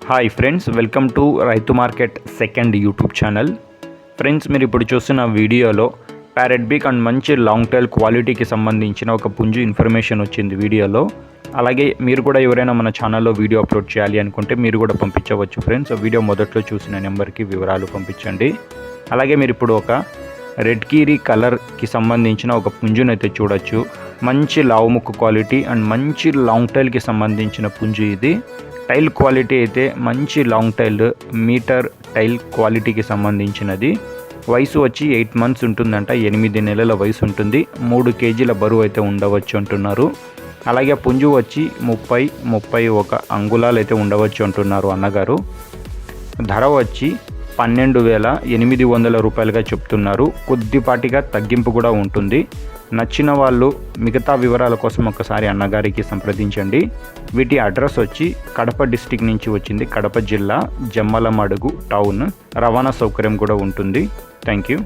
Hi friends, welcome to రైతు market second YouTube channel. Friends, మీరు ఇప్పుడు చూస్తున్న వీడియోలో ప్యారెట్ బీక్ అండ్ మంచి లాంగ్ టైల్ క్వాలిటీకి సంబంధించిన ఒక పుంజు ఇన్ఫర్మేషన్ వచ్చింది వీడియోలో. అలాగే మీరు కూడా ఎవరైనా మన ఛానల్లో వీడియో అప్లోడ్ చేయాలి అనుకుంటే మీరు కూడా పంపించవచ్చు ఫ్రెండ్స్. వీడియో మొదట్లో చూసిన నెంబర్కి వివరాలు పంపించండి. అలాగే మీరు ఇప్పుడు ఒక రెడ్ కీరీ కలర్కి సంబంధించిన ఒక పుంజునైతే చూడొచ్చు. మంచి లావు ముక్కు క్వాలిటీ అండ్ మంచి లాంగ్ టైల్కి సంబంధించిన పుంజు ఇది. టైల్ క్వాలిటీ అయితే మంచి లాంగ్ టైల్ మీటర్ టైల్ క్వాలిటీకి సంబంధించినది. వయసు వచ్చి 8 మంత్స్ ఉంటుందంట, 8 నెలల వయసు ఉంటుంది. 3 కేజీల బరువు అయితే ఉండవచ్చు అంటున్నారు. అలాగే పుంజు వచ్చి 30-31 అంగుళాలు అయితే ఉండవచ్చు అంటున్నారు అన్నగారు. ధర వచ్చి 12,800 రూపాయలుగా చెప్తున్నారు. కొద్దిపాటిగా తగ్గింపు కూడా ఉంటుంది. నచ్చిన వాళ్ళు మిగతా వివరాల కోసం ఒకసారి అన్నగారికి సంప్రదించండి. వీటి అడ్రస్ వచ్చి కడప డిస్టిక్ నుంచి వచ్చింది. కడప జిల్లా జమ్మలమడుగు టౌన్. రవాణా సౌకర్యం కూడా ఉంటుంది. Thank you.